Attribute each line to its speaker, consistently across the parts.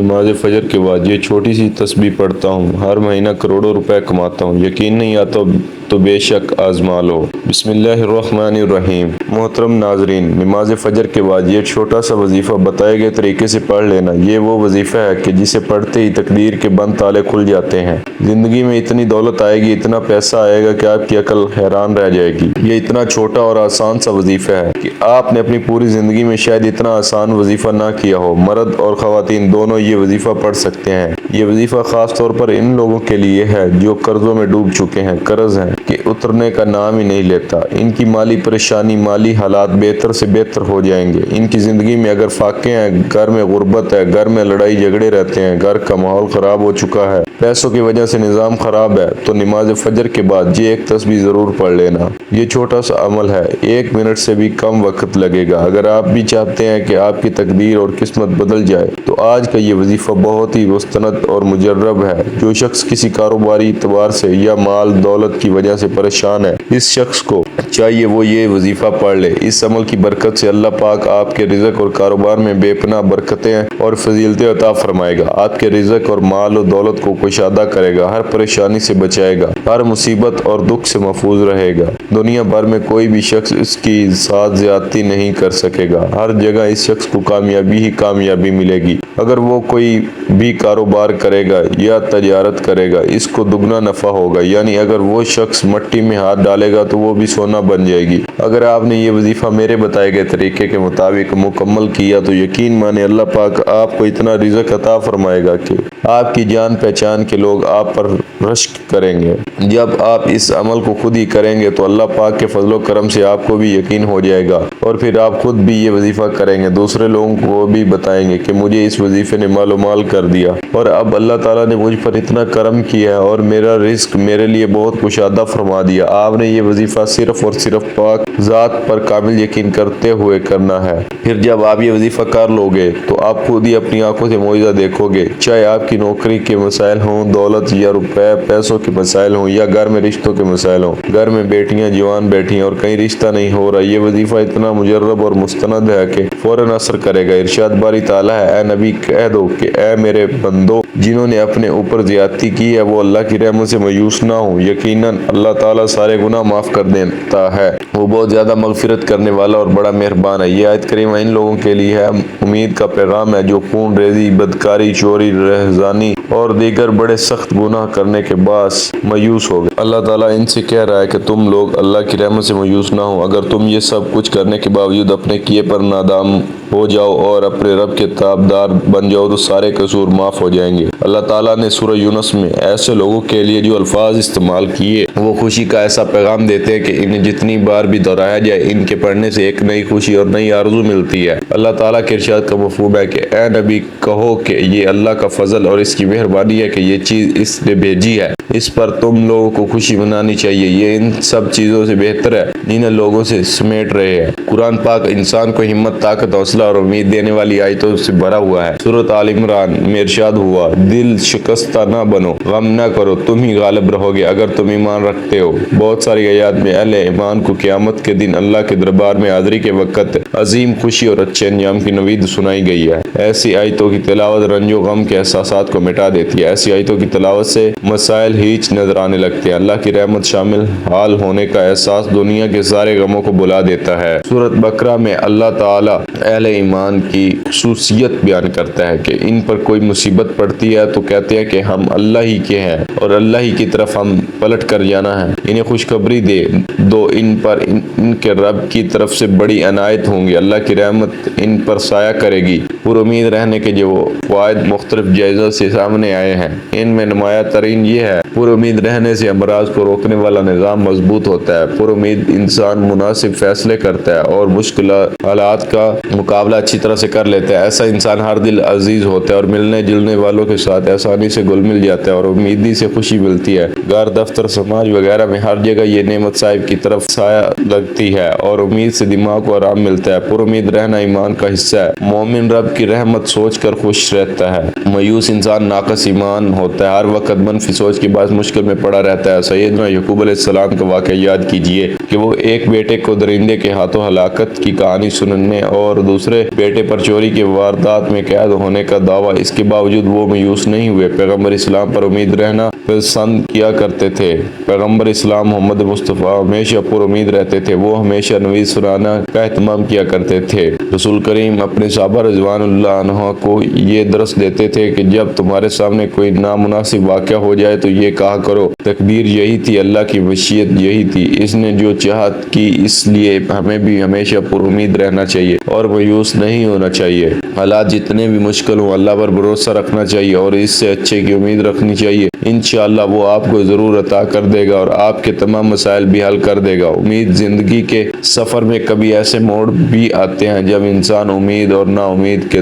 Speaker 1: نماز فجر کے بعد یہ چھوٹی سی تسبیح پڑھتا ہوں، ہر مہینہ کروڑوں روپے کماتا ہوں، یقین نہیں آتا تو بے شک آزما لو۔ بسم اللہ الرحمن الرحیم۔ محترم ناظرین، نماز فجر کے بعد یہ چھوٹا سا وظیفہ بتائے گئے طریقے سے پڑھ لینا، یہ وہ وظیفہ ہے کہ جسے پڑھتے ہی تقدیر کے بند تالے کھل جاتے ہیں۔ زندگی میں اتنی دولت آئے گی، اتنا پیسہ آئے گا کہ آپ کی عقل حیران رہ جائے گی۔ یہ اتنا چھوٹا اور آسان سا وظیفہ ہے کہ آپ نے اپنی پوری زندگی میں شاید اتنا آسان وظیفہ نہ کیا ہو۔ مرد اور خواتین دونوں یہ وظیفہ پڑھ سکتے ہیں۔ یہ وظیفہ خاص طور پر ان لوگوں کے لیے ہے جو قرضوں میں ڈوب چکے ہیں، قرض ہیں کہ اترنے کا نام ہی نہیں لیتا۔ ان کی مالی پریشانی، مالی حالات بہتر سے بہتر ہو جائیں گے۔ ان کی زندگی میں اگر فاقے ہیں، گھر میں غربت ہے، گھر میں لڑائی جھگڑے رہتے ہیں، گھر کا ماحول خراب ہو چکا ہے، پیسوں کی وجہ سے نظام خراب ہے، تو نماز فجر کے بعد یہ ایک تسبیح ضرور پڑھ لینا۔ یہ چھوٹا سا عمل ہے، 1 منٹ سے بھی کم وقت لگے گا۔ اگر آپ بھی چاہتے ہیں کہ آپ کی تقدیر اور قسمت بدل جائے تو آج کا یہ وظیفہ بہت ہی مستند اور مجرب ہے۔ جو شخص کسی کاروباری اعتبار سے یا مال دولت کی وجہ سے پریشان ہے، اس شخص کو چاہیے وہ یہ وظیفہ پڑھ لے۔ اس عمل کی برکت سے اللہ پاک آپ کے رزق اور کاروبار میں بے پناہ برکتیں اور فضیلتیں عطا فرمائے گا۔ آپ کے رزق اور مال و دولت کو کشادہ کرے گا، ہر پریشانی سے بچائے گا، ہر مصیبت اور دکھ سے محفوظ رہے گا۔ دنیا بھر میں کوئی بھی شخص اس کی ساتھ زیادتی نہیں کر سکے گا۔ ہر جگہ اس شخص کو کامیابی ہی کامیابی ملے گی۔ اگر وہ کوئی بھی کاروبار کرے گا یا تجارت کرے گا، اس کو دگنا نفع ہوگا، یعنی اگر وہ شخص مٹی میں ہاتھ ڈالے گا تو وہ بھی سونا بن جائے گی۔ اگر آپ نے یہ وظیفہ میرے بتائے گئے طریقے کے مطابق مکمل کیا تو یقین مانے اللہ پاک آپ کو اتنا رزق عطا فرمائے گا کہ آپ کی جان پہچان کے لوگ آپ پر رشک کریں گے۔ جب آپ اس عمل کو خود ہی کریں گے تو اللہ پاک کے فضل و کرم سے آپ کو بھی یقین ہو جائے گا، اور پھر آپ خود بھی یہ وظیفہ کریں گے، دوسرے لوگوں کو بھی بتائیں گے کہ مجھے اس وظیفے نے مال و مال کر دیا، اور اب اللہ تعالیٰ نے مجھ پر اتنا کرم کیا ہے اور میرا رزق میرے لیے بہت کشادہ فرما دیا۔ آپ نے یہ وظیفہ صرف اور صرف پاک ذات پر کامل یقین کرتے ہوئے کرنا ہے۔ پھر جب آپ یہ وظیفہ کر لو گے تو آپ خود ہی اپنی آنکھوں سے معجزہ دیکھو گے، چاہے آپ کی نوکری کے مسائل ہوں، دولت یا روپے پیسوں کے مسائل ہوں، یا گھر میں رشتوں کے مسائل ہوں، گھر میں بیٹیاں جوان بیٹھی ہیں اور کہیں رشتہ نہیں ہو رہا۔ یہ وظیفہ اتنا مجرب اور مستند ہے کہ فوراً اثر کرے گا۔ ارشاد باری تعالیٰ ہے، اے نبی کہہ دو کہ اے میرے بندو، جنہوں نے اپنے اوپر زیادتی کی ہے وہ اللہ کی رحمت سے مایوس نہ ہوں، یقیناً اللہ تعالیٰ سارے گناہ معاف کر دیتا ہے، وہ بہت زیادہ مغفرت کرنے والا اور بڑا مہربان ہے۔ یہ آیت کریمہ ان لوگوں کے لیے ہے، امید کا پیغام ہے جو خون ریزی، بدکاری، چوری، رہزانی اور دیگر بڑے سخت گناہ کرنے کے باعث مایوس ہو گئے۔ اللہ تعالیٰ ان سے کہہ رہا ہے کہ تم لوگ اللہ کی رحمت سے مایوس نہ ہو۔ اگر تم یہ سب کچھ کرنے کے باوجود اپنے کیے پر نادام ہو جاؤ اور اپنے رب کے تابعدار بن جاؤ تو سارے قصور معاف ہو جائیں گے۔ اللہ تعالیٰ نے سورہ یونس میں ایسے لوگوں کے لیے جو الفاظ استعمال کیے وہ خوشی کا ایسا پیغام دیتے ہیں کہ انہیں جتنی بار بھی دہرایا جائے ان کے پڑھنے سے ایک نئی خوشی اور نئی آرزو ملتی ہے۔ اللہ تعالیٰ کے ارشاد کا مفہوم ہے کہ اے نبی کہو کہ یہ اللہ کا فضل اور اس کی مہربانی ہے کہ یہ چیز اس نے بھیجی ہے، اس پر تم لوگوں کو خوشی منانی چاہیے، یہ ان سب چیزوں سے بہتر ہے جنہیں لوگوں سے سمیٹ رہے ہیں۔ قرآن پاک انسان کو ہمت، طاقت، حوصلہ اور امید دینے والی آیتوں سے بھرا ہوا ہے۔ سورۃ آل عمران میں ارشاد ہوا، دل شکستہ نہ بنو، غم نہ کرو، تم ہی غالب رہو گے اگر تم ایمان رکھتے ہو۔ بہت ساری آیات میں اہل ایمان کو قیامت کے دن اللہ کے دربار میں حاضری کے وقت عظیم خوشی اور اچھے انجام کی نوید سنائی گئی ہے۔ ایسی آیتوں کی تلاوت رنج و غم کے احساسات کو مٹا دیتی ہے۔ ایسی آیتوں کی تلاوت سے مسائل ہیچ نظر آنے لگتے ہیں۔ اللہ کی رحمت شامل حال ہونے کا احساس دنیا کے سارے غموں کو بلا دیتا ہے۔ سورۃ بقرہ میں اللہ تعالیٰ اہل ایمان کی خصوصیت بیان کرتا ہے کہ ان پر کوئی مصیبت پڑتی ہے تو کہتے ہیں کہ ہم اللہ ہی کے ہیں اور اللہ ہی کی طرف ہم پلٹ کر جانا ہے۔ انہیں خوشخبری دے دو ان پر ان کے رب کی طرف سے بڑی عنایت ہوں گی، اللہ کی رحمت ان پر سایہ کرے گی۔ پر امید رہنے کے جو فوائد مختلف جائزوں سے سامنے آئے ہیں ان میں نمایاں ترین یہ ہے، پر امید رہنے سے امراض کو روکنے والا نظام مضبوط ہوتا ہے، پر امید انسان مناسب فیصلے کرتا ہے اور مشکل حالات کا مقابلہ اچھی طرح سے کر لیتا ہے۔ ایسا انسان ہر دل عزیز ہوتا ہے اور ملنے جلنے والوں کے ساتھ آسانی سے گل مل جاتا ہے اور امیدی سے خوشی ملتی ہے۔ گھر، دفتر، سماج وغیرہ میں ہر جگہ یہ نعمت صاحب کی طرف سایہ لگتی ہے اور امید سے دماغ کو آرام ملتا ہے۔ پر امید رہنا ایمان کا حصہ ہے۔ مومن رب کی رحمت سوچ کر خوش رہتا ہے۔ مایوس انسان ناقص ایمان ہوتا ہے، ہر وقت منفی سوچ کے باعث مشکل میں پڑا رہتا ہے۔ سیدنا یعقوب علیہ السلام کا واقعہ یاد کیجئے کہ وہ ایک بیٹے کو درندے کے ہاتھوں ہلاکت کی کہانی سننے اور دوسرے دوسرے بیٹے پر چوری کے واردات میں قید ہونے کا دعویٰ، اس کے باوجود وہ مایوس نہیں ہوئے، پیغمبر اسلام پر امید رہنا پسند کیا کرتے تھے۔ پیغمبر اسلام محمد مصطفیٰ ہمیشہ پر امید رہتے تھے، وہ ہمیشہ نوید سنانا کا اہتمام کیا کرتے تھے۔ رسول کریم اپنے صحابہ رضوان اللہ عنہ کو یہ درس دیتے تھے کہ جب تمہارے سامنے کوئی نامناسب واقعہ ہو جائے تو یہ کہا کرو تقدیر یہی تھی، اللہ کی مشیت یہی تھی، اس نے جو چاہت کی، اس لیے ہمیں بھی ہمیشہ پر امید رہنا چاہیے اور مایوس نہیں ہونا چاہیے۔ حالات جتنے بھی مشکل ہوں اللہ پر بھروسہ رکھنا چاہیے اور اس سے اچھے کی امید رکھنی چاہیے۔ انشاءاللہ وہ آپ کو ضرور عطا کر دے گا اور آپ کے تمام مسائل بھی حل کر دے گا۔ امید زندگی کے سفر میں کبھی ایسے موڑ بھی آتے ہیں جب انسان امید اور نا امید کے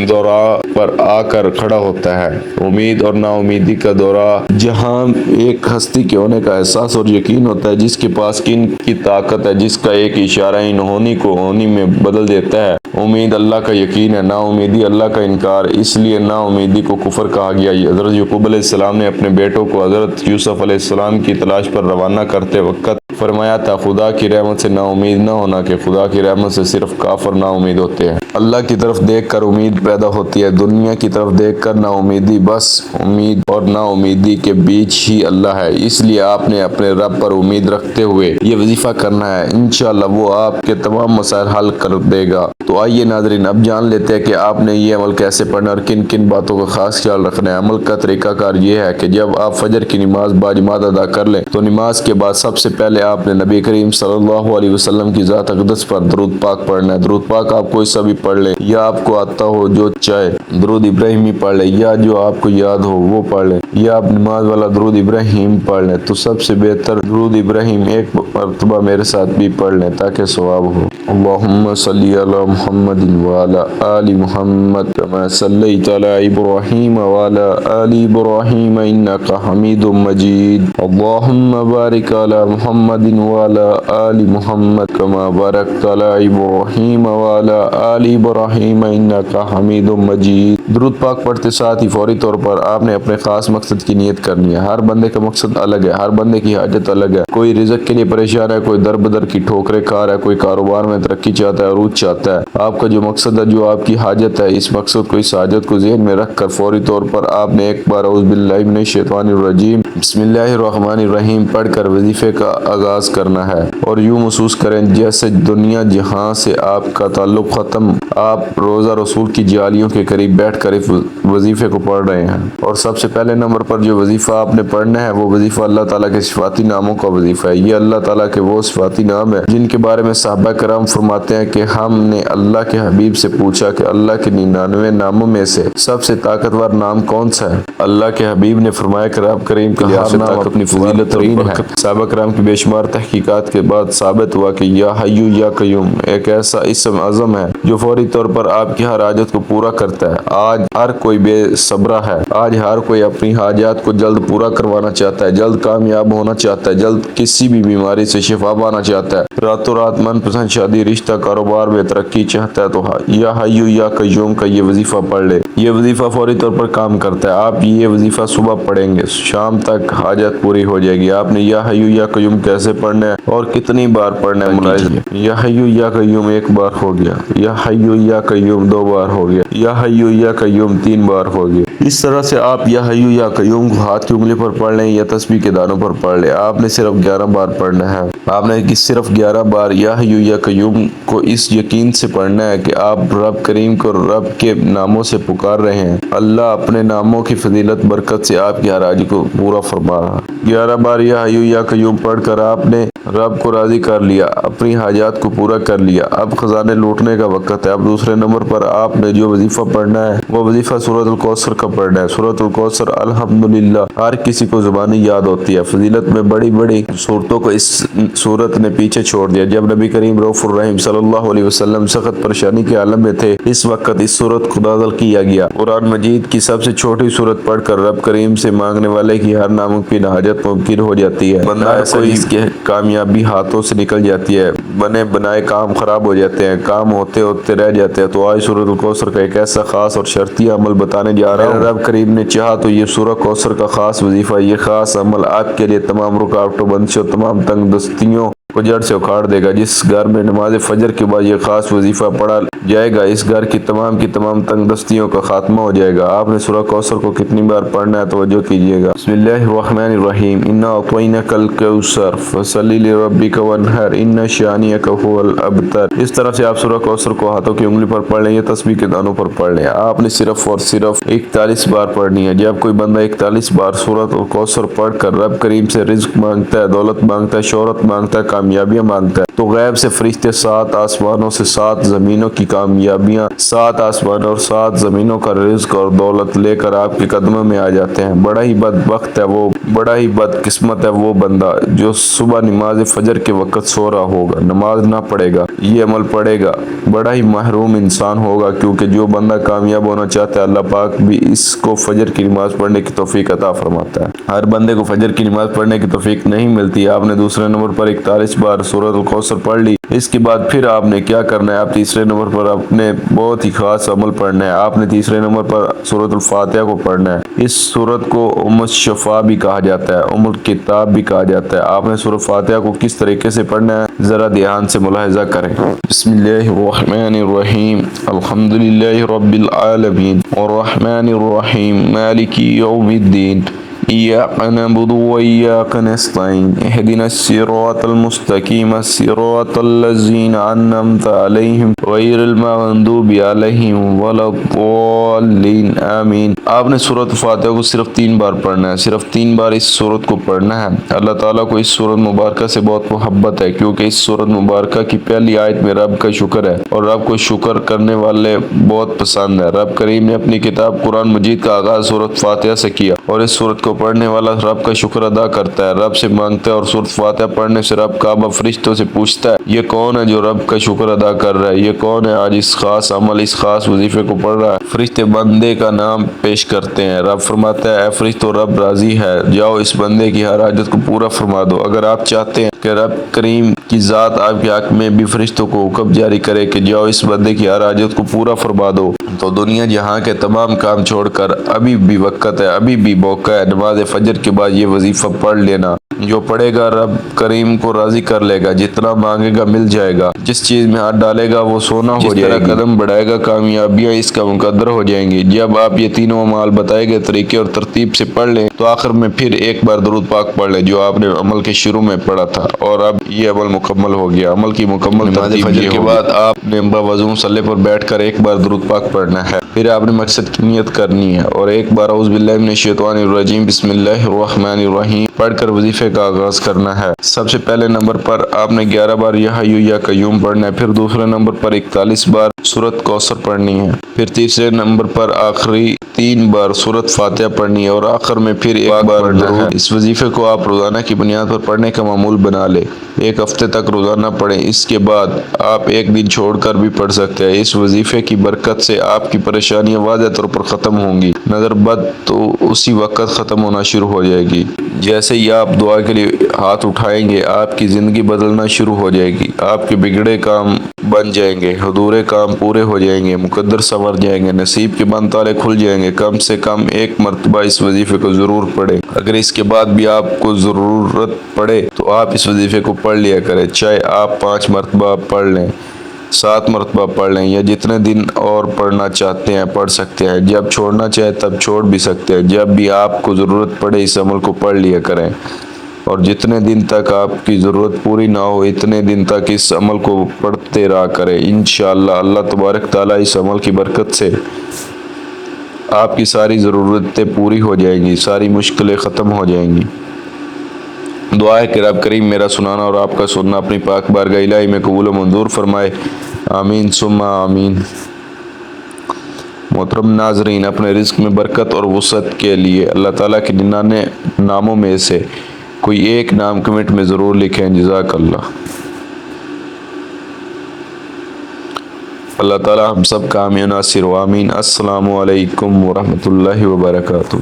Speaker 1: دورہ پر آ کر کھڑا ہوتا ہے۔ امید اور نا امیدی کا دورہ جہاں ایک ہستی کے ہونے کا احساس اور یقین ہوتا ہے جس کے پاس کن کی طاقت ہے، جس کا ایک اشارہ ان ہونی کو ہونی میں بدل دیتا ہے۔ امید اللہ کا یقین ہے، نا امیدی اللہ کا انکار، اس لیے نا امیدی کو کفر کہا گیا۔ حضرت یعقوب علیہ السلام نے اپنے بیٹوں کو حضرت یوسف علیہ السلام کی تلاش پر روانہ کرتے وقت فرمایا تھا، خدا کی رحمت سے نا امید نہ ہونا کہ خدا کی رحمت سے صرف کافر نا امید ہوتے ہیں۔ اللہ کی طرف دیکھ کر امید پیدا ہوتی ہے، دنیا کی طرف دیکھ کر نا امیدی، بس امید اور نا امیدی کے بیچ ہی اللہ ہے۔ اس لیے آپ نے اپنے رب پر امید رکھتے ہوئے یہ وظیفہ کرنا ہے، انشاءاللہ وہ آپ کے تمام مسائل حل کر دے گا۔ تو آئیے ناظرین اب جان لیتے ہیں کہ آپ نے یہ عمل کیسے پڑھنا اور کن کن باتوں کا خاص خیال رکھنا ہے۔ عمل کا طریقہ کار یہ ہے کہ جب آپ فجر کی نماز باجماعت ادا کر لیں تو نماز کے بعد سب سے پہلے آپ نے نبی کریم صلی اللہ علیہ وسلم کی ذات اقدس پر درود پاک پڑھنا ہے۔ درود پاک آپ کوئی سا بھی پڑھ لیں، یا آپ کو آتا ہو جو چاہے، درود ابراہیمی پڑھ لیں، یا جو آپ کو یاد ہو وہ پڑھ لیں، یا آپ نماز والا درود ابراہیم پڑھ لیں تو سب سے بہتر درود ابراہیم ایک مرتبہ میرے ساتھ بھی پڑھ لیں تاکہ ثواب ہو۔ اللہم صلی علی محمد وعلی آل محمد کما صلیت علی ابراہیم وعلی آل ابراہیم انک حمید مجید۔ اللہم بارک علی محمد وعلی آل محمد کما بارکت علی ابراہیم وعلی آل ابراہیم انک حمید مجید۔ درود پاک پڑھتے ساتھ ہی فوری طور پر آپ نے اپنے خاص مقصد کی نیت کرنی ہے۔ ہر بندے کا مقصد الگ ہے، ہر بندے کی حاجت الگ ہے۔ کوئی رزق کے لیے پریشان ہے، کوئی در بدر کی ٹھوکریں کھا رہا ہے، کوئی کاروبار میں ترقی چاہتا ہے، عروج چاہتا ہے۔ آپ کا جو مقصد ہے، جو آپ کی حاجت ہے، اس مقصد کو، اس حاجت کو ذہن میں رکھ کر فوری طور پر آپ نے ایک بار اعوذ باللہ من الشیطان الرجیم بسم اللہ الرحمن الرحیم پڑھ کر وظیفے کا آغاز کرنا ہے اور یوں محسوس کریں جیسے دنیا جہاں سے آپ کا تعلق ختم، آپ روزہ رسول کی جالیوں کے قریب بیٹھ کر اس وظیفے کو پڑھ رہے ہیں۔ اور سب سے پہلے نمبر پر جو وظیفہ آپ نے پڑھنا ہے وہ وظیفہ اللہ تعالیٰ کے صفاتی ناموں کا وظیفہ ہے۔ یہ اللہ تعالیٰ کے وہ صفاتی نام ہے جن کے بارے میں صحابہ کرام فرماتے ہیں کہ ہم نے اللہ کے حبیب سے پوچھا کہ اللہ کے 99 ناموں میں سے سب سے طاقتور نام کون سا ہے؟ اللہ کے حبیب نے فرمایا کہ رب کریم کا ہر نام اپنی فضیلت ترین ہے۔ صحابہ کرام کی بے شمار تحقیقات کے بعد ثابت ہوا کہ یا حیو یا قیوم ایک ایسا اسم اعظم ہے جو فوری طور پر آپ کی ہر حاجت کو پورا کرتا ہے۔ آج ہر کوئی بے صبرا ہے، آج ہر کوئی اپنی حاجات کو جلد پورا کروانا چاہتا ہے، جلد کامیاب ہونا چاہتا ہے، جلد کسی بھی بیماری سے شفا پانا چاہتا ہے، راتوں رات من پسند شادی، رشتہ، کاروبار میں ترقی چاہتا ہے۔ تو یا حیو یا قیوم کا یہ وظیفہ پڑھ لے، یہ وظیفہ فوری طور پر کام کرتا ہے۔ آپ یہ وظیفہ صبح پڑھیں گے، شام تک حاجت پوری ہو جائے گی۔ آپ نے یا حیو یا قیوم کیسے پڑھنا ہے اور کتنی بار پڑھنا ہے ملاحظہ۔ یا حیو یا قیوم ایک بار ہو گیا، یا حیو یا قیوم 2 بار ہو گیا، یا حیو یا قیوم 3 بار ہو گیا۔ اس طرح سے آپ یا حیو یا قیوم کو ہاتھ کی انگلی پر پڑھ لیں یا تسبیح کے دانوں پر پڑھ لیں۔ آپ نے صرف 11 بار پڑھنا ہے۔ آپ نے صرف 11 بار یا حیو یا قیوم کو اس یقین سے پڑھنا ہے کہ آپ رب کریم کو رب کے ناموں سے پکار رہے ہیں۔ اللہ اپنے ناموں کی فضیلت برکت سے آپ کی ہر حاجت کو پورا فرما رہا ہے۔ 11 بار یا حیو یا قیوم پڑھ کر آپ نے رب کو راضی کر لیا، اپنی حاجات کو پورا کر لیا۔ اب خزانے لوٹنے کا وقت ہے۔ اب دوسرے نمبر پر آپ نے جو وظیفہ پڑھنا ہے وہ وظیفہ سورۃ الکوثر کا پڑھنا ہے۔ سورۃ الکوثر الحمدللہ ہر کسی کو زبانی یاد ہوتی ہے۔ فضیلت میں بڑی بڑی صورتوں کو اس صورت نے پیچھے چھوڑ دیا۔ جب نبی کریم رؤوف الرحیم صلی اللہ علیہ وسلم سخت پریشانی کے عالم میں تھے، اس وقت اس صورت کو نازل کیا گیا۔ قرآن مجید کی سب سے چھوٹی صورت پڑھ کر رب کریم سے مانگنے والے کی ہر ناممکن حاجت ممکن ہو جاتی ہے۔ بندہ ایسا جس کی کامیابی ہاتھوں سے نکل جاتی ہے، بنے بنائے کام خراب ہو جاتے ہیں، کام ہوتے ہوتے رہ جاتے ہیں۔ تو آج سورۃ الکوثر کا ایک ایسا خاص اور شرطیہ عمل بتانے جا رہا ہوں۔ رب کریم نے چاہا تو یہ سورۃ کوثر کا خاص وظیفہ، یہ خاص عمل آپ کے لیے تمام رکاوٹوں، بندشوں، تمام تنگ دستیوں کو جڑ سے اکھاڑ دے گا۔ جس گھر میں نماز فجر کے بعد یہ خاص وظیفہ پڑھا جائے گا اس گھر کی تمام تنگ دستیوں کا خاتمہ ہو جائے گا۔ آپ نے سورہ کوثر کو کتنی بار پڑھنا ہے توجہ کیجیے گا۔ بسم اللہ الرحمن الرحیم، انا اعطیناک الکوثر فصل لربک وانحر ان شانئک هو الابتر۔ اس طرح سے آپ سورہ کوثر کو ہاتھوں کی انگلی پر پڑھ لیں یا تسبیح کے دانوں پر پڑھ لیں۔ آپ نے صرف اور صرف 41 بار پڑھنی ہے۔ جب کوئی بندہ 41 بار سورۃ الکوثر پڑھ کر رب کریم سے رزق مانگتا ہے، دولت مانگتا ہے، شہرت مانگتا ہے، کامیابیاں مانگتا ہے، تو غیب سے فرشتے 7 آسمانوں سے 7 زمینوں کی کامیابیاں، 7 آسمانوں اور 7 زمینوں کا رزق اور دولت لے کر آپ کے قدموں میں آ جاتے ہیں۔ بڑا ہی بدبخت ہے وہ، بڑا ہی بدقسمت ہے وہ بندہ جو صبح نماز فجر کے وقت سو رہا ہوگا، نماز نہ پڑھے گا، یہ عمل پڑھے گا، بڑا ہی محروم انسان ہوگا، کیونکہ جو بندہ کامیاب ہونا چاہتا ہے اللہ پاک بھی اس کو فجر کی نماز پڑھنے کی توفیق عطا فرماتا ہے۔ ہر بندے کو فجر کی نماز پڑھنے کی توفیق نہیں ملتی۔ آپ نے دوسرے نمبر پر 41 بار سورۃ الکوثر پڑھ لی، اس کے بعد پھر آپ نے کیا کرنا ہے، آپ تیسرے نمبر پر اپنے بہت ہی خاص عمل پڑھنا ہے۔ آپ نے تیسرے نمبر پر سورۃ الفاتحہ کو پڑھنا ہے۔ اس سورت کو الشفا بھی کہا جاتا ہے، الکتاب بھی کہا جاتا ہے۔ آپ نے سورۃ فاتحہ کو کس طریقے سے پڑھنا ہے ذرا دھیان سے ملاحظہ کریں۔ بسم اللہ الرحمن الرحیم، الحمدللہ رب العالمین الرحمن الرحیم مالک یوم الدین ایاک نعبد و ایاک نستعین اہدنا الصراط المستقیم صراط الذین انعمت علیہم غیر المغضوب علیہم ولا الضالین آمین۔ آپ نے سورۃ فاتحہ کو صرف 3 بار پڑھنا ہے، صرف 3 بار اس سورت کو پڑھنا ہے۔ اللہ تعالیٰ کو اس سورت مبارکہ سے بہت محبت ہے، کیونکہ اس سورت مبارکہ کی پہلی آیت میں رب کا شکر ہے اور رب کو شکر کرنے والے بہت پسند ہے۔ رب کریم نے اپنی کتاب قرآن مجید کا آغاز سورۃ فاتحہ سے کیا اور اس سورت کو پڑھنے والا رب کا شکر ادا کرتا ہے، رب سے مانگتا ہے، اور سورۃ فاتحہ پڑھنے سے رب کعبہ فرشتوں سے پوچھتا ہے یہ کون ہے جو رب کا شکر ادا کر رہا ہے، یہ کون ہے آج اس خاص عمل، اس خاص وظیفے کو پڑھ رہا ہے۔ فرشتے بندے کا نام پیش کرتے ہیں، رب فرماتا ہے اے فرشتوں رب راضی ہے، جاؤ اس بندے کی ہر حاجت کو پورا فرما دو۔ اگر آپ چاہتے ہیں کہ رب کریم کی ذات آپ کے حق میں بھی فرشتوں کو حکم جاری کرے کہ جاؤ اس بندے کی ہر حاجت کو پورا فرما دو، تو دنیا جہاں کے تمام کام چھوڑ کر ابھی بھی وقت ہے، ابھی بھی موقع ہے، نماز فجر کے بعد یہ وظیفہ پڑھ لینا۔ جو پڑھے گا رب کریم کو راضی کر لے گا، جتنا مانگے گا مل جائے گا، جس چیز میں ہاتھ ڈالے گا وہ سونا ہو جائے گا، جس طرح قدم بڑھائے گا کامیابیاں اس کا مقدر ہو جائیں گی۔ جب آپ یہ تینوں اعمال بتائے گئے طریقے اور ترتیب سے پڑھ لیں تو آخر میں پھر ایک بار درود پاک پڑھ لیں جو آپ نے عمل کے شروع میں پڑھا تھا، اور اب یہ عمل مکمل ہو گیا۔ عمل کی مکمل نماز فجر کے بعد آپ نے باوضو مصلی پر بیٹھ کر ایک بار درود پاک پڑھنا ہے، پھر آپ نے مقصد کی نیت کرنی ہے اور ایک بار اعوذ باللہ من الشیطان الرجیم بسم اللہ الرحمن الرحیم پڑھ کر وظیفے کا آغاز کرنا ہے۔ سب سے پہلے نمبر پر آپ نے 11 بار یا حی یا قیوم پڑھنا ہے، پھر دوسرے نمبر پر 41 بار سورۃ کوثر پڑھنی ہے، پھر تیسرے نمبر پر آخری 3 بار سورۃ فاتحہ پڑھنی ہے اور آخر میں پھر ایک بار پڑھنا ہے۔ اس وظیفے کو آپ روزانہ کی بنیاد پر پڑھنے کا معمول بنا لیں، 1 ہفتے تک روزانہ پڑھیں، اس کے بعد آپ ایک دن چھوڑ کر بھی پڑھ سکتے ہیں۔ اس وظیفے کی برکت سے آپ کی پریشانیاں واضح طور پر ختم ہوں گی، نظر بد تو اسی وقت ختم ہونا شروع ہو جائے گی۔ جیسے ہی آپ دعا کے لیے ہاتھ اٹھائیں گے آپ کی زندگی بدلنا شروع ہو جائے گی، آپ کے بگڑے کام بن جائیں گے، ادھورے کام پورے ہو جائیں گے، مقدر سنور جائیں گے، نصیب کے بند تالے کھل جائیں گے۔ کم سے کم 1 مرتبہ اس وظیفے کو ضرور پڑھیں۔ اگر اس کے بعد بھی آپ کو ضرورت پڑے تو آپ اس وظیفے کو پڑھ لیا کریں، چاہے آپ 5 مرتبہ پڑھ لیں، 7 مرتبہ پڑھ لیں، یا جتنے دن اور پڑھنا چاہتے ہیں پڑھ سکتے ہیں۔ جب چھوڑنا چاہے تب چھوڑ بھی سکتے ہیں، جب بھی آپ کو ضرورت پڑے اس عمل کو پڑھ لیا کریں، اور جتنے دن تک آپ کی ضرورت پوری نہ ہو اتنے دن تک اس عمل کو پڑھتے رہا کریں۔ انشاءاللہ اللہ تبارک تعالیٰ اس عمل کی برکت سے آپ کی ساری ضرورتیں پوری ہو جائیں گی، ساری مشکلیں ختم ہو جائیں گی۔ دعا ہے کہ رب کریم میرا سنانا اور آپ کا سننا اپنی پاک بارگاہ الہی میں قبول و منظور فرمائے، آمین ثم آمین۔ محترم ناظرین، اپنے رزق میں برکت اور وسعت کے لیے اللہ تعالیٰ کے 99 ناموں میں سے کوئی ایک نام کمنٹ میں ضرور لکھیں۔ جزاک اللہ۔ اللہ تعالیٰ ہم سب کا آمین ناصر و آمین۔ السلام علیکم ورحمۃ اللہ وبرکاتہ۔